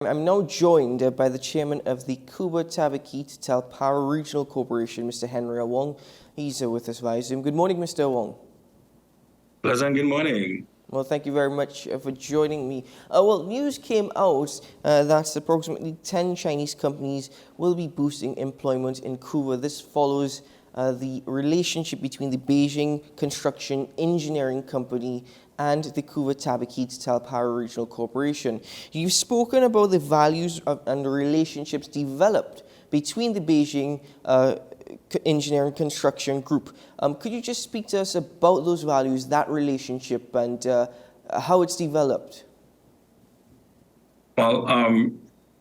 I'm now joined by the chairman of the Couva Tabaquite Talparo Regional Corporation, Mr. Henry Awong. He's with us via Zoom. Good morning, Mr. Awong. Pleasant good morning. Well, thank you very much for joining me. Well, news came out that approximately 10 Chinese companies will be boosting employment in Couva. This follows the relationship between the Beijing Construction Engineering Company and the Couva Tabaquite Talparo Regional Corporation. You've spoken about the values and the relationships developed between the Beijing Engineering Construction Group. Could you just speak to us about those values, that relationship, and how it's developed? Well,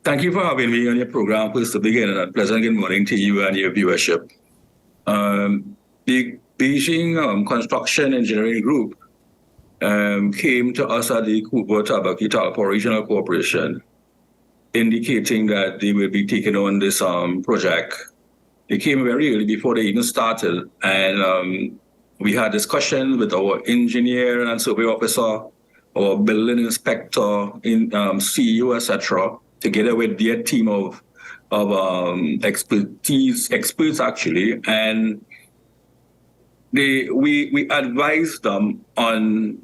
thank you for having me on your program. First to begin, and a pleasant good morning to you and your viewership. The Beijing Construction Engineering Group came to us at the Couva Tabaquite Talparo Regional Corporation, indicating that they will be taking on this project. They came very early before they even started, and we had discussions with our engineer and survey officer, our building inspector, CEO, etc., together with their team of experts actually, and we advised them on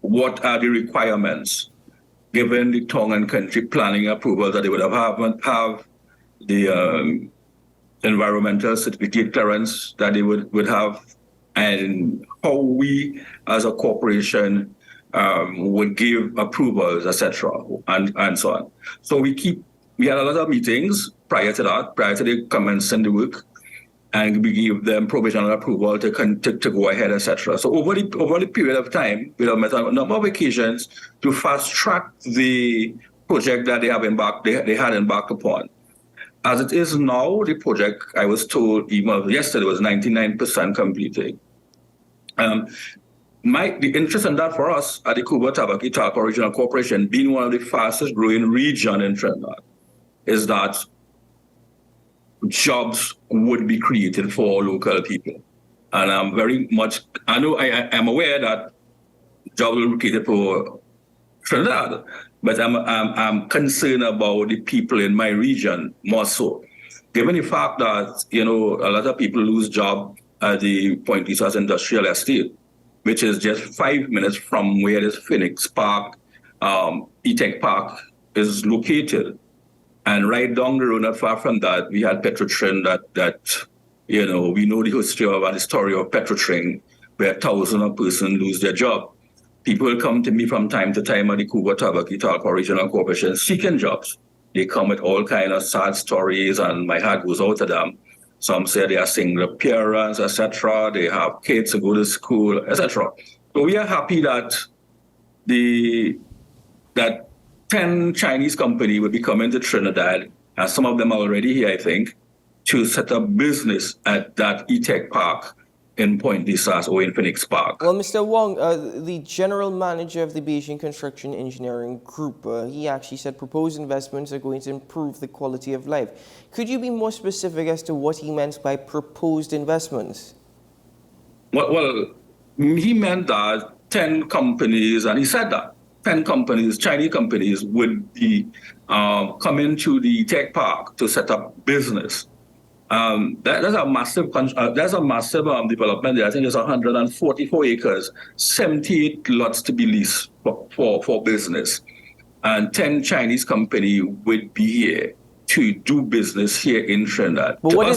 what are the requirements given the tongue and country planning approval that they would have the environmental certificate clearance that they would have, and how we as a corporation would give approvals, etc., and so on. So we had a lot of meetings prior to the commencing the work, and we gave them provisional approval to go ahead, etc. So over the period of time, we have met on a number of occasions to fast track the project that they had embarked upon. As it is now, the project, I was told even yesterday, was 99% completed. The interest in that for us at the Couva Tabaquite Talparo Regional Corporation, being one of the fastest growing region in Trinidad, is that jobs would be created for local people. And I'm aware that jobs will be created for Trinidad, but I'm concerned about the people in my region more so, given the fact that a lot of people lose jobs at the Point Lisas Industrial Estate, which is just 5 minutes from where this Phoenix Park, E-Tech Park is located. And right down the road, not far from that, we had Petrotrin that we know the history of and the story of Petrotrin, where thousands of persons lose their job. People come to me from time to time at the Couva Tabaquite Talparo Regional Corporation seeking jobs. They come with all kinds of sad stories, and my heart goes out to them. Some say they are single parents, etc. They have kids to go to school, etc. So we are happy that 10 Chinese companies will be coming to Trinidad, and some of them are already here, I think, to set up business at that E-Tech Park in Point Lisas or in Phoenix Park. Well, Mr. Wong, the general manager of the Beijing Construction Engineering Group, he actually said proposed investments are going to improve the quality of life. Could you be more specific as to what he meant by proposed investments? Well, he meant that 10 companies, and he said that 10 companies, Chinese companies, would be coming to the tech park to set up business. That's a massive development there. I think it's 144 acres, 78 lots to be leased for business. And 10 Chinese companies would be here to do business here in Trinidad. But what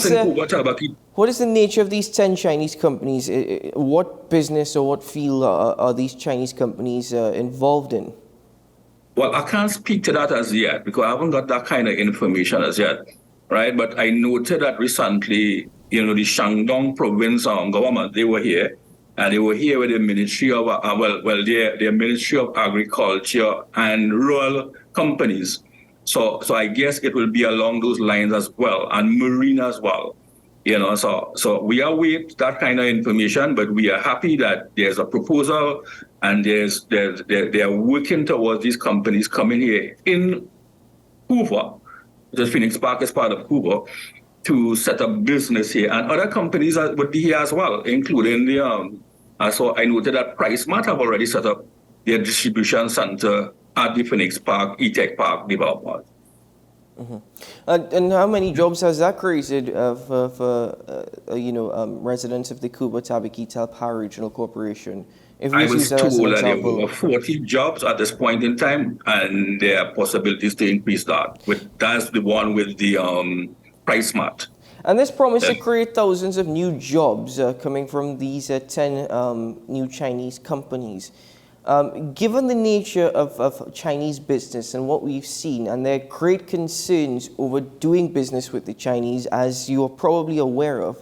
is the nature of these 10 Chinese companies? What business or what field are these Chinese companies involved in? Well, I can't speak to that as yet because I haven't got that kind of information as yet. Right, but I noted that recently, the Shandong province government, they were here, and they were here with the Ministry of, their Ministry of Agriculture and rural companies. So I guess it will be along those lines as well, and marine as well. So we are waiting that kind of information, but we are happy that there's a proposal, and they are working towards these companies coming here in Couva. The Phoenix Park is part of Couva, to set up business here. And other companies would be here as well, including so I noted that PriceMart have already set up their distribution center at the Phoenix Park, E-Tech Park development. And how many jobs has that created for residents of the Couva, Tabaquite, Talparo Regional Corporation? If we I just use was that as an told that there example. were 40 jobs at this point in time, and there are possibilities to increase that. That's the one with the price mat. And this promise to Yeah. create thousands of new jobs coming from these 10 new Chinese companies. Given the nature of Chinese business and what we've seen, and their great concerns over doing business with the Chinese, as you are probably aware of,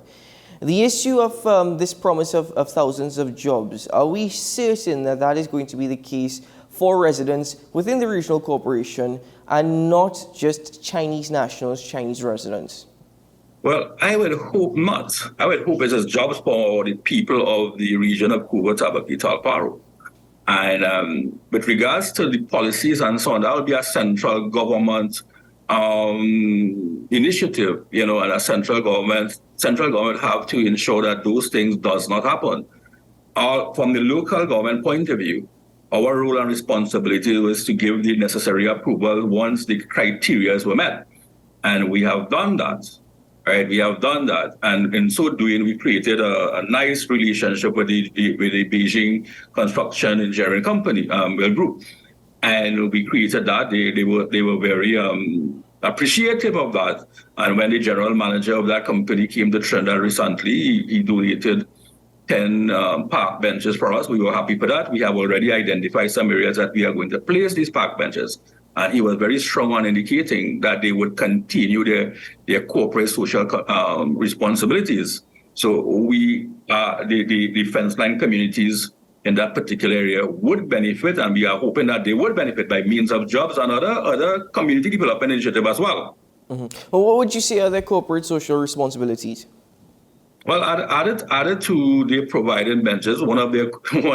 the issue of this promise of thousands of jobs, are we certain that that is going to be the case for residents within the regional corporation and not just Chinese nationals, Chinese residents? Well, I would hope not. I would hope it's just jobs for the people of the region of Couva, Tabaquite, Talparo. And with regards to the policies and so on, that would be a central government initiative, and a central government have to ensure that those things does not happen. From the local government point of view, our role and responsibility was to give the necessary approval once the criteria were met. And we have done that. Right, we have done that, and in so doing, we created a nice relationship with the Beijing Construction Engineering Company, group, and we created that. They were very appreciative of that. And when the general manager of that company came to Trinidad recently, he donated 10 park benches for us. We were happy for that. We have already identified some areas that we are going to place these park benches. And he was very strong on indicating that they would continue their corporate social responsibilities. So the fence line communities in that particular area would benefit, and we are hoping that they would benefit by means of jobs and other community development initiatives as well. Well, what would you say are their corporate social responsibilities? Well, added to the provided benches, one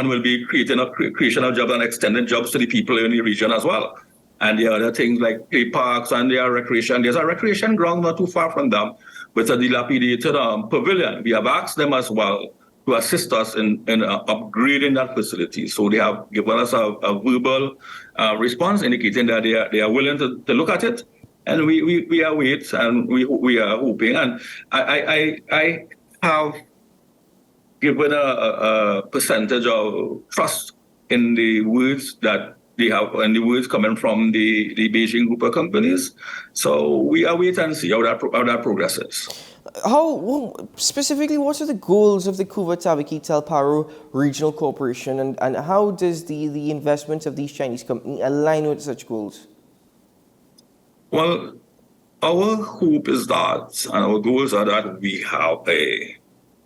will be creation of jobs and extended jobs to the people in the region as well. And the other things like play parks and their recreation. There's a recreation ground not too far from them with a dilapidated pavilion. We have asked them as well to assist us in upgrading that facility. So they have given us a verbal response indicating that they are willing to look at it. And we await, and we are hoping. And I have given a percentage of trust in the words that they have, and the words coming from the Beijing group of companies. So we are wait and see how that progresses. Specifically, what are the goals of the Couva, Tabaquite, Talparo Regional Corporation, and how does the investment of these Chinese companies align with such goals? Well, our hope is that, and our goals are that we have a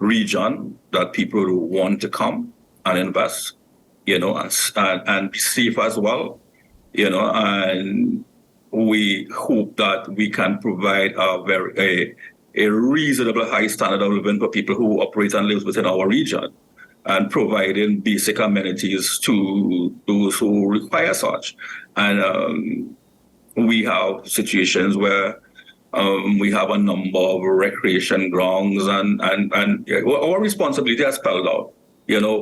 region that people want to come and invest, and be safe as well, and we hope that we can provide a reasonable high standard of living for people who operate and live within our region, and providing basic amenities to those who require such. And we have situations where we have a number of recreation grounds, and our responsibility is spelled out,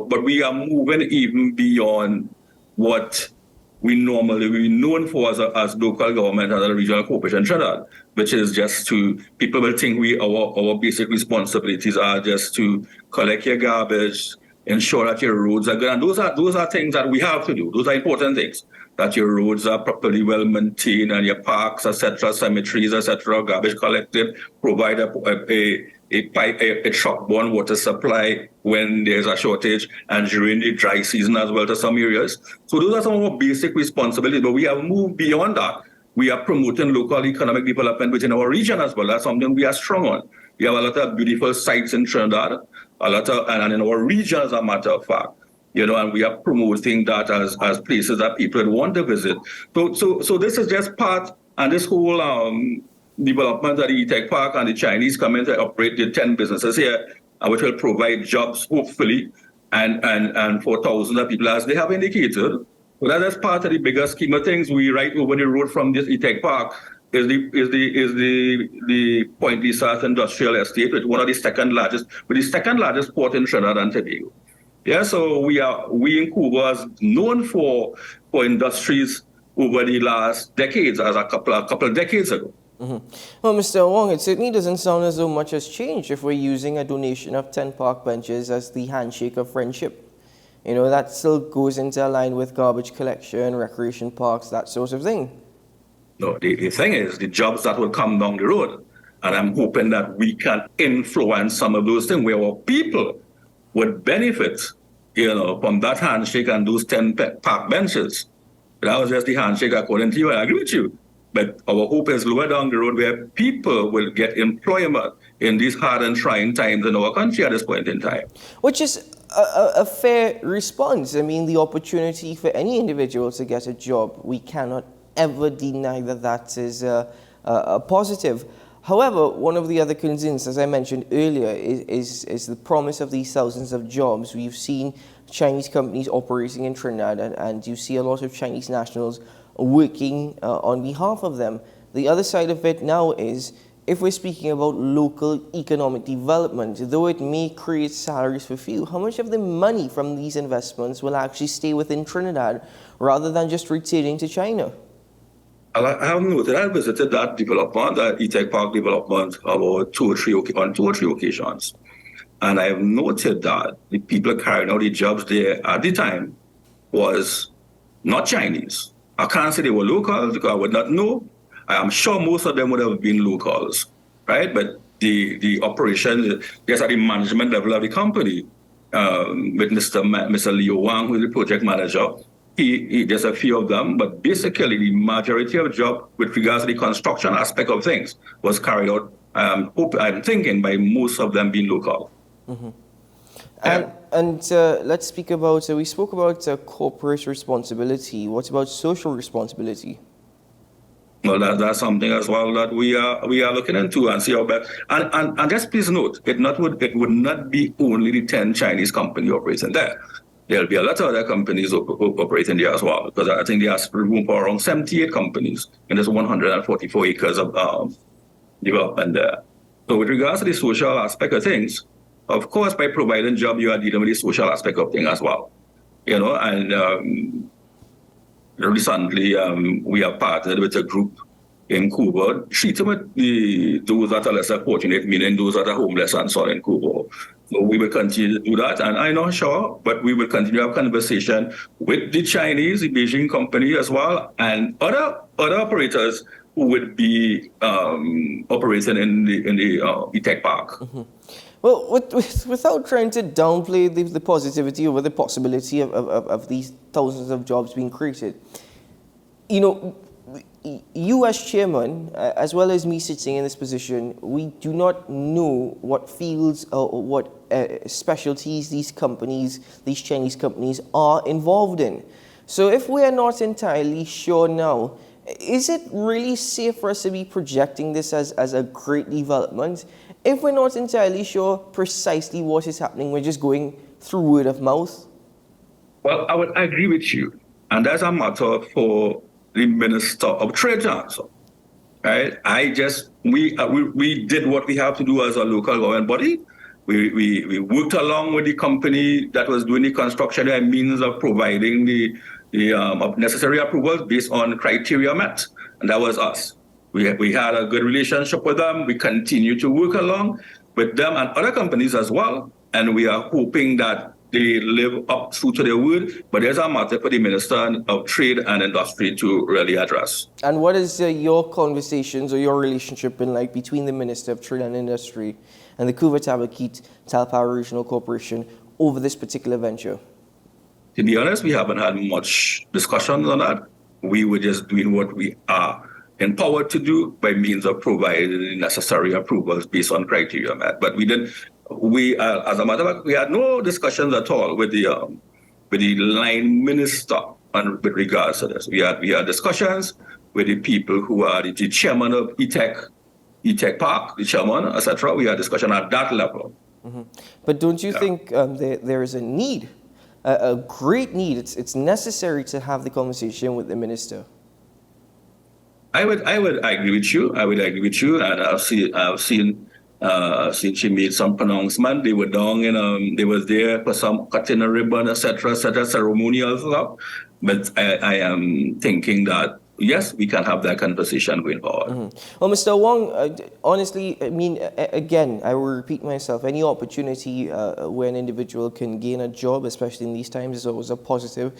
but we are moving even beyond what we normally be known for as local government and a regional corporation, Trinidad, which is just people will think our basic responsibilities are just to collect your garbage, ensure that your roads are good. And those are things that we have to do. Those are important things, that your roads are properly well maintained and your parks, etc., cemeteries, etc., garbage collected, provide a truck-borne water supply when there's a shortage, and during the dry season as well to some areas. So those are some of our basic responsibilities, but we have moved beyond that. We are promoting local economic development within our region as well. That's something we are strong on. We have a lot of beautiful sites in Trinidad, and in our region, as a matter of fact, and we are promoting that as places that people would want to visit. So this is just part, and this whole development at the E-Tech Park and the Chinese coming to operate the 10 businesses here, which will provide jobs, hopefully, and for thousands of people, as they have indicated. So that is part of the bigger scheme of things. We right over the road from this E-Tech Park is the Point South Industrial Estate, which is one of the second largest port in Trinidad and Tobago. Yeah, so we in Couva is known for industries over the last decades, as a couple of decades ago. Well, Mr. Awong, it certainly doesn't sound as though much has changed if we're using a donation of 10 park benches as the handshake of friendship. You know, that still goes into line with garbage collection, recreation parks, that sort of thing. No, the thing is, the jobs that will come down the road, and I'm hoping that we can influence some of those things where our people would benefit, from that handshake and those 10 park benches. That was just the handshake according to you. I agree with you. But our hope is lower down the road where people will get employment in these hard and trying times in our country at this point in time. Which is a fair response. I mean, the opportunity for any individual to get a job, we cannot ever deny that is a positive. However, one of the other concerns, as I mentioned earlier, is the promise of these thousands of jobs. We've seen Chinese companies operating in Trinidad, and you see a lot of Chinese nationals working on behalf of them. The other side of it now is, if we're speaking about local economic development, though it may create salaries for few, how much of the money from these investments will actually stay within Trinidad rather than just returning to China? I have noted, I visited that development, that E-Tech Park development, about two or three occasions. And I have noted that the people carrying out the jobs there at the time was not Chinese. I can't say they were locals because I would not know. I am sure most of them would have been locals, right? But the operation, just at the management level of the company, with Mr. Awong, who is the project manager, there's a few of them, but basically the majority of job with regards to the construction aspect of things was carried out, I'm thinking, by most of them being local. Mm-hmm. And let's speak about, we spoke about corporate responsibility. What about social responsibility? Well, that's something as well that we are looking into and see how best. And just please note, it would not be only the 10 Chinese companies operating there. There'll be a lot of other companies operating there as well, because I think there's room for around 78 companies, and there's 144 acres of development there. So with regards to the social aspect of things, of course, by providing job, you are dealing with the social aspect of things as well. And recently we have partnered with a group in Couva, treating with those that are less fortunate, meaning those that are homeless and so on in Couva. So we will continue to do that, and I'm not sure, but we will continue to have conversation with the Chinese, the Beijing company as well, and other operators who would be operating in the tech park. Mm-hmm. Well, without trying to downplay the positivity over the possibility of these thousands of jobs being created, you as chairman, as well as me sitting in this position, we do not know what fields or what specialties these Chinese companies are involved in. So if we are not entirely sure now, is it really safe for us to be projecting this as a great development? If we're not entirely sure precisely what is happening, we're just going through word of mouth? Well, I would agree with you. And that's a matter for the Minister of Trade also, right? We did what we have to do as a local government body. We worked along with the company that was doing the construction by means of providing the necessary approvals based on criteria met, and that was us. We had a good relationship with them. We continue to work along with them and other companies as well, and we are hoping that they live up true to their word, but there's a matter for the Minister of Trade and Industry to really address. And what is your conversations or your relationship been like between the Minister of Trade and Industry and the Couva Tabaquite Talparo Regional Corporation over this particular venture? To be honest, we haven't had much discussion on that. We were just doing what we are empowered to do by means of providing the necessary approvals based on criteria met. But as a matter of fact, we had no discussions at all with the line minister with regards to this. We had discussions with the people who are the chairman of E-Tech Park, the chairman, etc. We had discussion at that level. Mm-hmm. But don't you think there is a need, a great need? It's necessary to have the conversation with the minister. I would agree with you. And I've seen She made some pronouncement. They were down, they was there for some cutting a ribbon, etc., ceremonial stuff. But I am thinking that yes, we can have that conversation going forward. Well, Mr. Awong, honestly, I mean, again, I will repeat myself. Any opportunity where an individual can gain a job, especially in these times, is always a positive.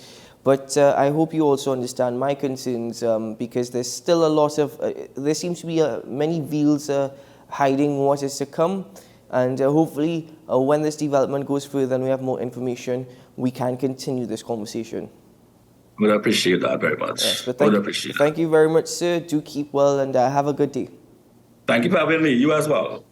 But I hope you also understand my concerns because there's still a lot of, there seems to be many veils hiding what is to come. And hopefully, when this development goes further and we have more information, we can continue this conversation. Would appreciate that very much. Yes, but Appreciate thank you very much, sir. Do keep well and have a good day. Thank you for having me. You as well.